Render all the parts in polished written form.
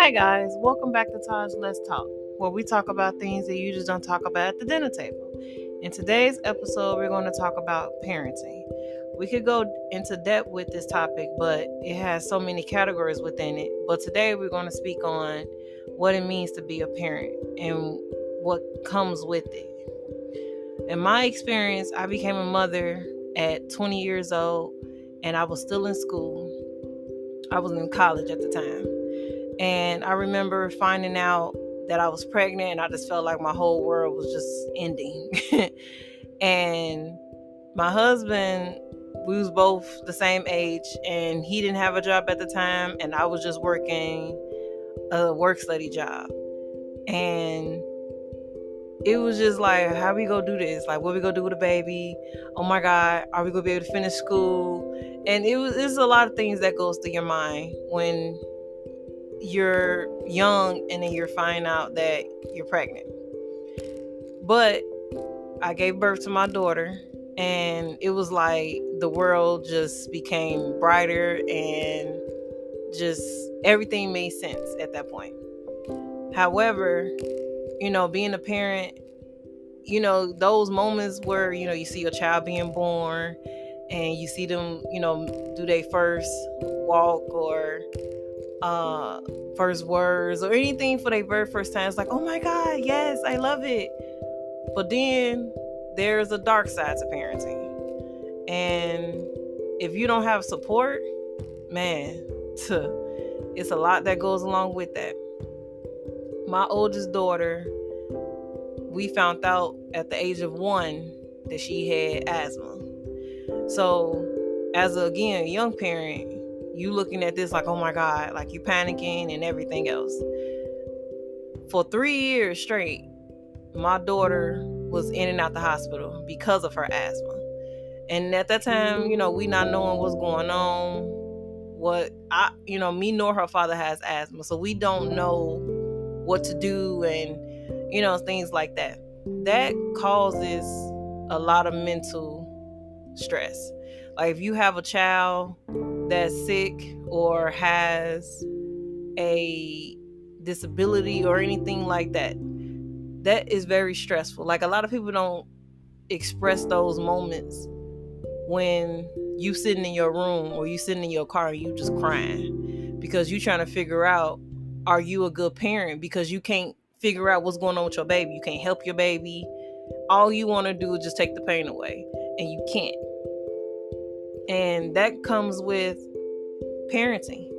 Hi guys, welcome back to Taj Let's Talk, where we talk about things that you just don't talk about at the dinner table. In today's episode, we're going to talk about parenting. We could go into depth with this topic, but it has so many categories within it. But today we're going to speak on what it means to be a parent and what comes with it. In my experience, I became a mother at 20 years old and I was still in school. I was in college at the time. And I remember finding out that I was pregnant and I just felt like my whole world was just ending. And my husband, we was both the same age and he didn't have a job at the time and I was just working a work study job. And it was just like, how we gonna do this? Like, what we gonna do with a baby? Oh my God, are we gonna be able to finish school? And there's a lot of things that goes through your mind when you're young and then you're finding out that you're pregnant. But I gave birth to my daughter and it was like the world just became brighter and just everything made sense at that point. However, being a parent, those moments where, you see your child being born and you see them, do their first walk or first words or anything for their very first time. It's like, oh my God, yes, I love it. But then there's a dark side to parenting. And if you don't have support, man, it's a lot that goes along with that. My oldest daughter, we found out at the age of 1 that she had asthma. So as a young parent, you looking at this like, oh my God, like you panicking and everything else. For 3 years straight, my daughter was in and out the hospital because of her asthma. And at that time, we not knowing what's going on. Me nor her father has asthma. So we don't know what to do and, things like that. That causes a lot of mental stress. Like if you have a child that's sick or has a disability or anything like that, that is very stressful. Like a lot of people don't express those moments when you sitting in your room or you sitting in your car and you just crying because you trying to figure out, are you a good parent? Because you can't figure out what's going on with your baby. You can't help your baby. All you want to do is just take the pain away, and you can't. And that comes with parenting.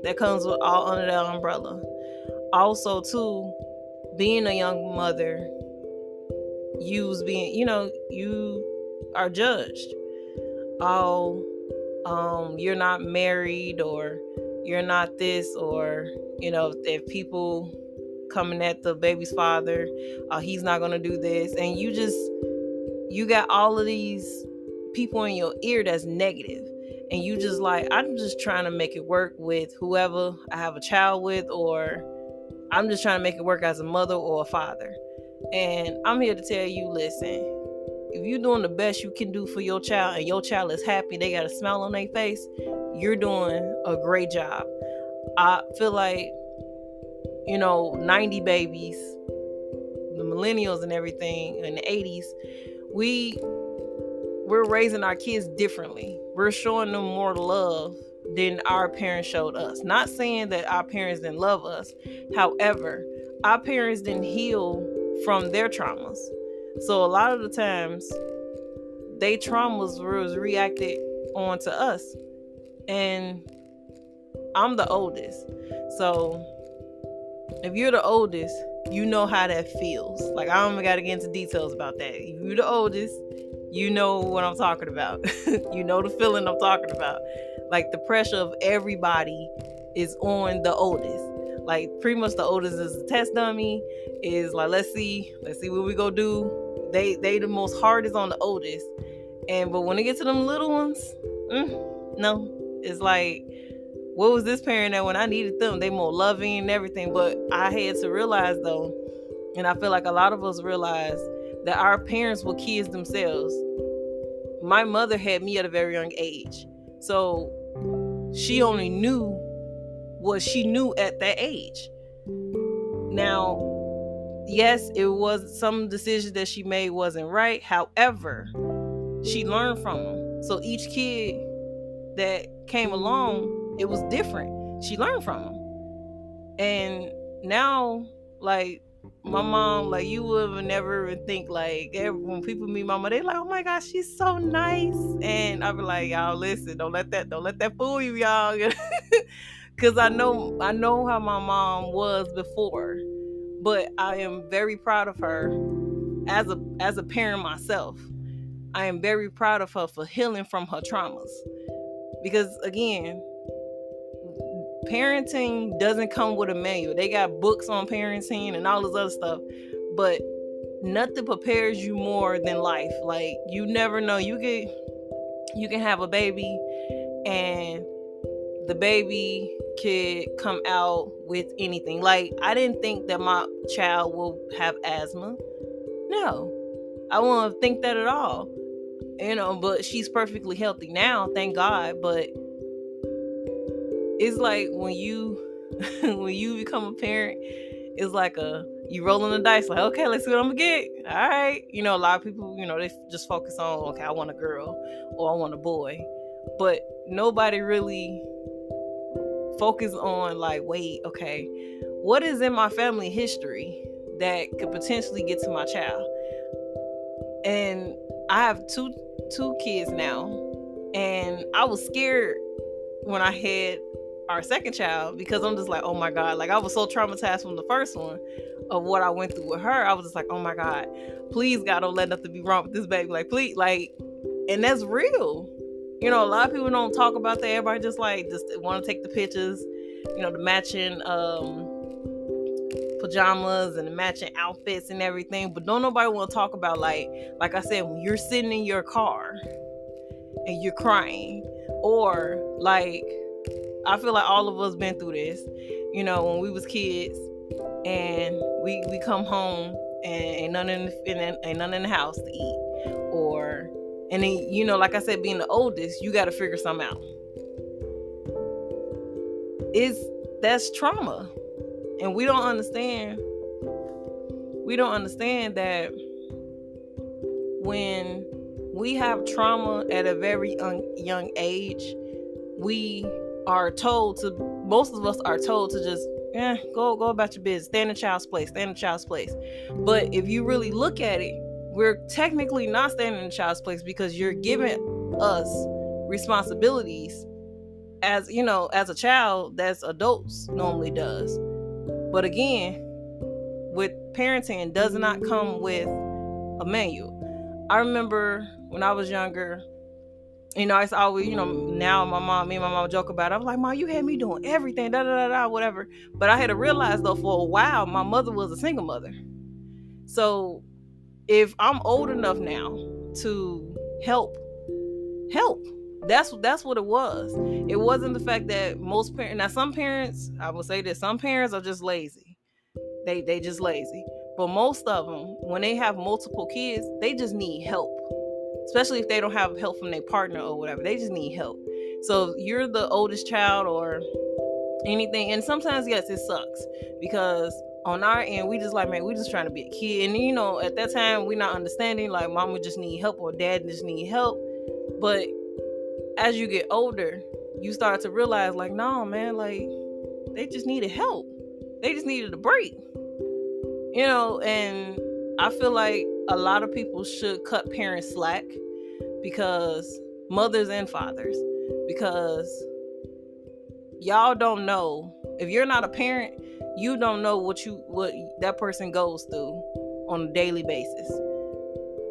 That comes with all under that umbrella. Also, too, being a young mother, you are judged. You're not married, or you're not this, or if people coming at the baby's father, he's not gonna do this, and you got all of these people in your ear that's negative, and you just like, I'm just trying to make it work with whoever I have a child with, or I'm just trying to make it work as a mother or a father. And I'm here to tell you, listen, if you're doing the best you can do for your child and your child is happy, they got a smile on their face, you're doing a great job. I feel like 90 babies, the millennials and everything in the 80s, we're raising our kids differently. We're showing them more love than our parents showed us. Not saying that our parents didn't love us. However, our parents didn't heal from their traumas. So a lot of the times, their traumas was reacted onto us. And I'm the oldest. So if you're the oldest, you know how that feels. Like, I don't even got to get into details about that. If you're the oldest, you know what I'm talking about. You know the feeling I'm talking about. Like, the pressure of everybody is on the oldest. Like, pretty much the oldest is a test dummy. Is like, let's see what we go do. They the most hardest on the oldest. But when it gets to them little ones, no. It's like, what was this parent that when I needed them, they more loving and everything. But I had to realize though, and I feel like a lot of us realize, that our parents were kids themselves. My mother had me at a very young age. So she only knew what she knew at that age. Now, yes, it was some decisions that she made wasn't right. However, she learned from them. So each kid that came along, it was different. She learned from them. And now, like, my mom, like, you would never even think, like, when people meet mama, they like, oh my gosh, she's so nice. And I be like, y'all, listen, don't let that fool you, y'all. Because I know how my mom was before, but I am very proud of her as a parent myself. I am very proud of her for healing from her traumas. Because again, parenting doesn't come with a manual. They got books on parenting and all this other stuff, but nothing prepares you more than life. Like, you never know. You can have a baby and the baby could come out with anything. Like, I didn't think that my child will have asthma. No, I wouldn't think that at all. But she's perfectly healthy now, thank God. But it's like when you become a parent, it's like you rolling the dice, like, okay, let's see what I'm gonna get. All right. A lot of people, they just focus on, okay, I want a girl or I want a boy. But nobody really focus on, like, wait, okay, what is in my family history that could potentially get to my child? And I have two kids now, and I was scared when I had our second child, because I'm just like, oh my God, like, I was so traumatized from the first one of what I went through with her. I was just like, oh my God, please God, don't let nothing be wrong with this baby, like, please, like. And that's real. A lot of people don't talk about that. Everybody just want to take the pictures, the matching pajamas and the matching outfits and everything, but don't nobody want to talk about, like I said, when you're sitting in your car and you're crying, or like, I feel like all of us been through this, when we was kids and we come home and ain't nothing in the house to eat, and then, like I said, being the oldest, you got to figure something out. That's trauma. And we don't understand that when we have trauma at a very young age, most of us are told to just go about your business, stand in child's place. But if you really look at it, we're technically not standing in child's place, because you're giving us responsibilities as a child that's adults normally does. But again, with parenting, it does not come with a manual. I remember when I was younger, it's always, now me and my mom joke about it. I was like, Mom, you had me doing everything, whatever. But I had to realize, though, for a while, my mother was a single mother. So if I'm old enough now to help, that's what it was. It wasn't the fact that most parents, now some parents, I will say this, some parents are just lazy. They just lazy. But most of them, when they have multiple kids, they just need help. Especially if they don't have help from their partner or whatever. They just need help. So you're the oldest child or anything. And sometimes, yes, it sucks. Because on our end, we just like, man, we just trying to be a kid. And, at that time, we're not understanding. Like, mama just need help or dad just need help. But as you get older, you start to realize, like, no, man, like, they just needed help. They just needed a break. And I feel like a lot of people should cut parents slack, because mothers and fathers, because y'all don't know. If you're not a parent, you don't know what that person goes through on a daily basis.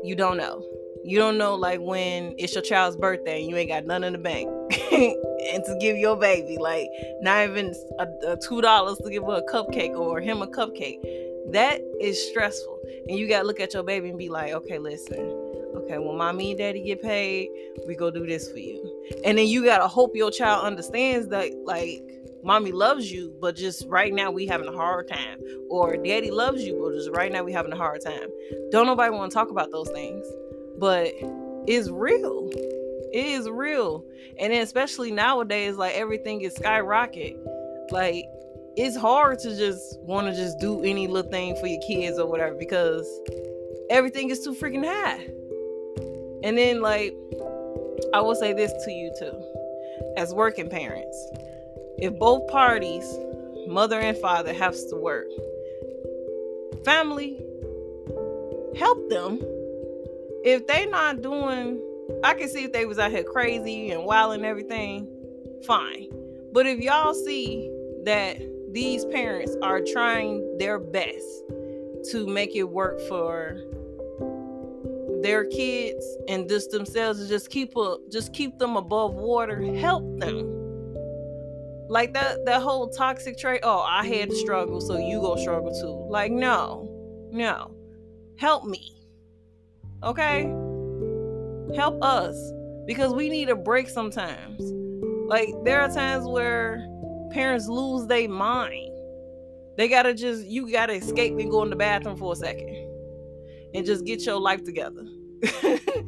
You don't know. You don't know, like, when it's your child's birthday and you ain't got none in the bank and to give your baby, like, not even a $2 to give her a cupcake or him a cupcake. That is stressful. And you got to look at your baby and be like, okay, listen, okay, when mommy and daddy get paid, we go do this for you. And then you got to hope your child understands that, like, mommy loves you, but just right now we having a hard time. Or daddy loves you, but just right now we having a hard time. Don't nobody want to talk about those things. But it's real. It is real. And then especially nowadays, like, everything is skyrocket. Like, it's hard to just want to just do any little thing for your kids or whatever, because everything is too freaking high. And then, like, I will say this to you too, as working parents. If both parties, mother and father, have to work, family, help them. If they not doing, I can see if they was out here crazy and wild and everything, fine. But if y'all see that these parents are trying their best to make it work for their kids and just themselves, just keep them above water, help them. Like that whole toxic trait, oh, I had to struggle, so you go struggle too. Like, no. Help me. Okay? Help us. Because we need a break sometimes. Like, there are times where parents lose their mind. You gotta escape and go in the bathroom for a second. And just get your life together.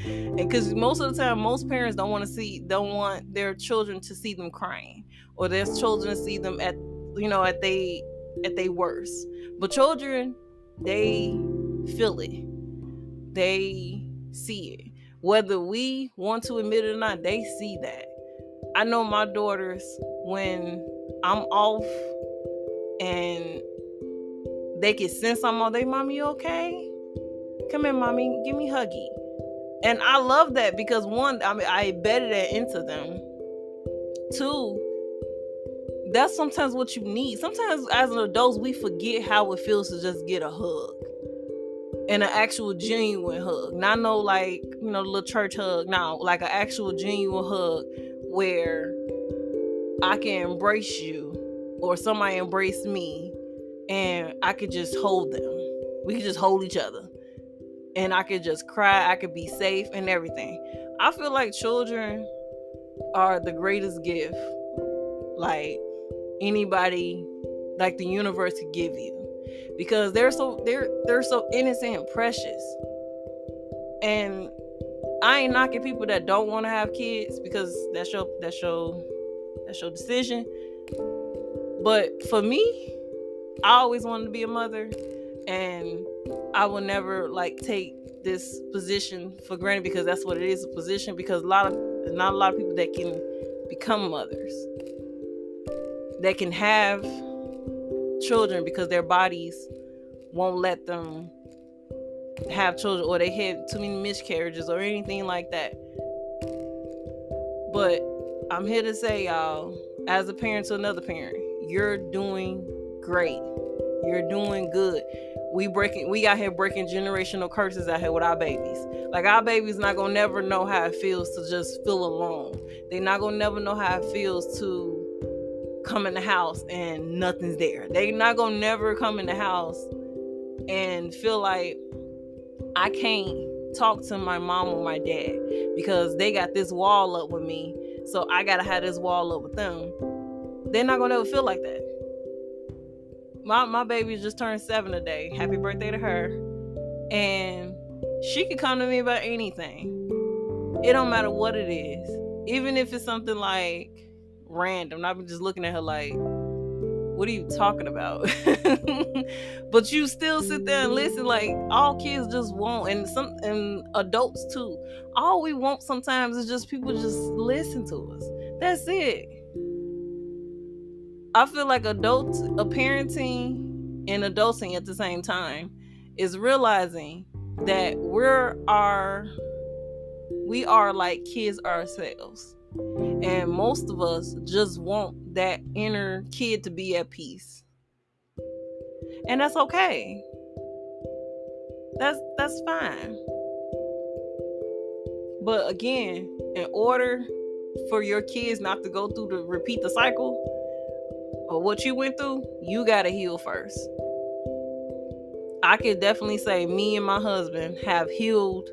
And because most of the time, most parents don't want their children to see them crying, or their children to see them at they worst. But children, they feel it, they see it, whether we want to admit it or not. They see that. I know my daughters, when I'm off and they can sense I'm all, they, mommy, you okay? Come here, mommy, give me a huggy. And I love that, because one, I embedded that into them. Two, that's sometimes what you need. Sometimes as an adult, we forget how it feels to just get a hug. And an actual genuine hug. Not no like, little church hug. No, like an actual genuine hug where I can embrace you, or somebody embrace me, and I could just hold them. We could just hold each other. And I could just cry. I could be safe and everything. I feel like children are the greatest gift, like anybody, like the universe could give you, because they're so innocent and precious. And I ain't knocking people that don't want to have kids, because that's your decision. But for me, I always wanted to be a mother, and I will never take this position for granted, because that's what it is, a position, because not a lot of people that can become mothers, that can have children, because their bodies won't let them have children, or they had too many miscarriages or anything like that. But I'm here to say, y'all, as a parent to another parent, you're doing great. You're doing good. We out here breaking generational curses out here with our babies. Like, our babies not gonna never know how it feels to just feel alone. They not gonna never know how it feels to come in the house and nothing's there. They not gonna never come in the house and feel like, I can't talk to my mom or my dad because they got this wall up with me, so I gotta have this wall up with them. They're not gonna ever feel like that. My baby just turned 7 today. Happy birthday to her. And she could come to me about anything. It don't matter what it is. Even if it's something like random. I've been just looking at her like, what are you talking about? But you still sit there and listen. Like, all kids just want, and adults too, all we want sometimes is just people just listen to us. That's it. I feel like parenting and adulting at the same time is realizing that we are like kids ourselves. And most of us just want that inner kid to be at peace. And that's okay. That's fine. But again, in order for your kids not to go through repeat the cycle of what you went through, you gotta heal first. I could definitely say me and my husband have healed,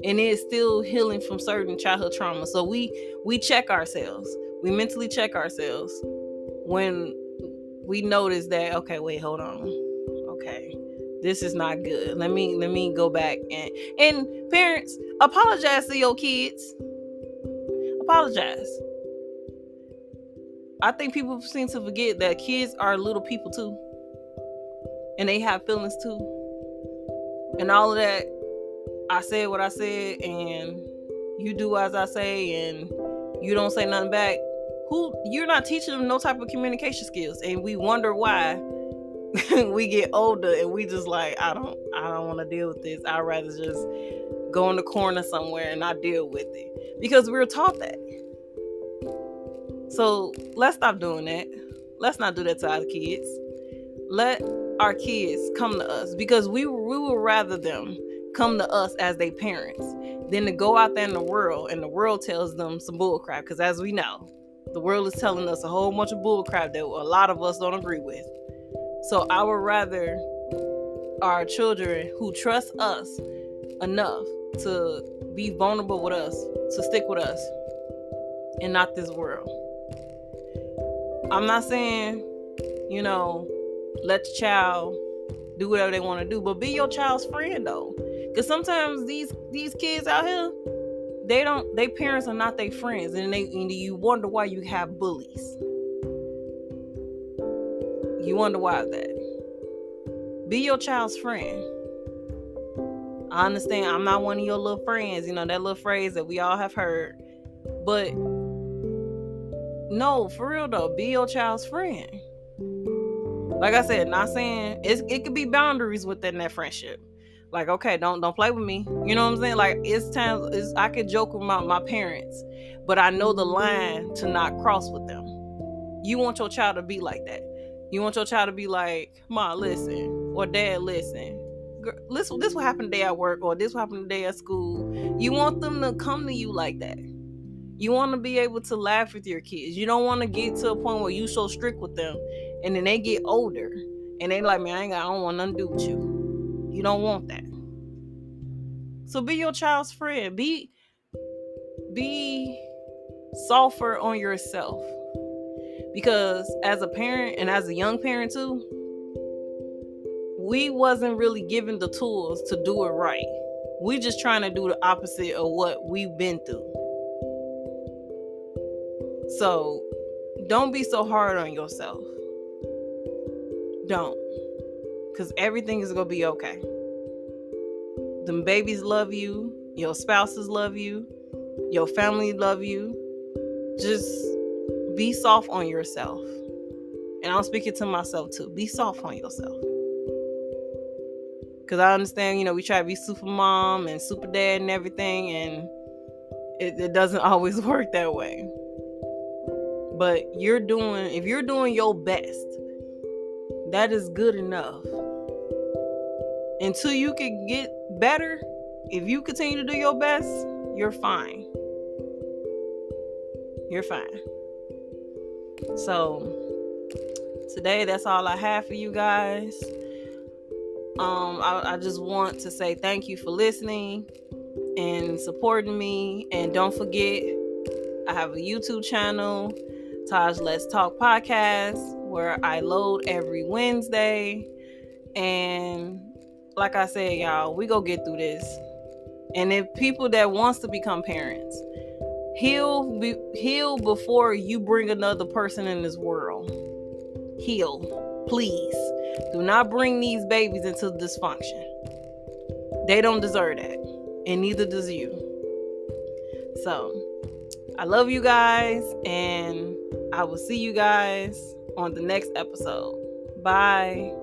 and it's still healing from certain childhood trauma. So we check ourselves. We mentally check ourselves when we notice that, okay, wait, hold on. Okay, this is not good. Let me go back and parents, apologize to your kids. Apologize. I think people seem to forget that kids are little people too. And they have feelings too. And all of that, I said what I said, and you do as I say, and you don't say nothing back. You're not teaching them no type of communication skills, and we wonder why we get older and we just like, I don't want to deal with this. I'd rather just go in the corner somewhere and not deal with it, because we were taught that. So let's stop doing that. Let's not do that to our kids. Let our kids come to us, because we would rather them come to us as their parents than to go out there in the world and the world tells them some bull crap. Because as we know, the world is telling us a whole bunch of bull crap that a lot of us don't agree with. So I would rather our children who trust us enough to be vulnerable with us, to stick with us, and not this world. I'm not saying, let the child do whatever they want to do, but be your child's friend though. Because sometimes these kids out here, their parents are not their friends, and you wonder why you have bullies. You wonder why that. Be your child's friend. I understand I'm not one of your little friends, that little phrase that we all have heard. But no, for real though, be your child's friend. Like I said, not saying it could be boundaries within that friendship. Like, okay, don't play with me. You know what I'm saying? Like, it's times I could joke with my parents, but I know the line to not cross with them. You want your child to be like that. You want your child to be like, Mom, listen, or Dad, listen. This will happen today at work, or this will happen today at school. You want them to come to you like that. You want to be able to laugh with your kids. You don't want to get to a point where you so strict with them, and then they get older, and they like, man, I don't want nothing to do with you. You don't want that. So be your child's friend. Be softer on yourself. Because as a parent, and as a young parent too, we wasn't really given the tools to do it right. We just trying to do the opposite of what we've been through. So don't be so hard on yourself. Don't. Because everything is going to be okay. Them babies love you. Your spouses love you. Your family love you. Just be soft on yourself. And I'm speaking to myself too. Be soft on yourself. Because I understand, we try to be super mom and super dad and everything, and it doesn't always work that way. But if you're doing your best, that is good enough. Until you can get better, if you continue to do your best, you're fine. You're fine. So today, that's all I have for you guys. I just want to say thank you for listening and supporting me. And don't forget, I have a YouTube channel, Taj Let's Talk Podcast, where I load every Wednesday. And like I said, y'all, we go get through this. And if people that wants to become parents, heal before you bring another person in this world. Heal, please. Do not bring these babies into dysfunction. They don't deserve that, and neither does you. So, I love you guys, and I will see you guys on the next episode. Bye.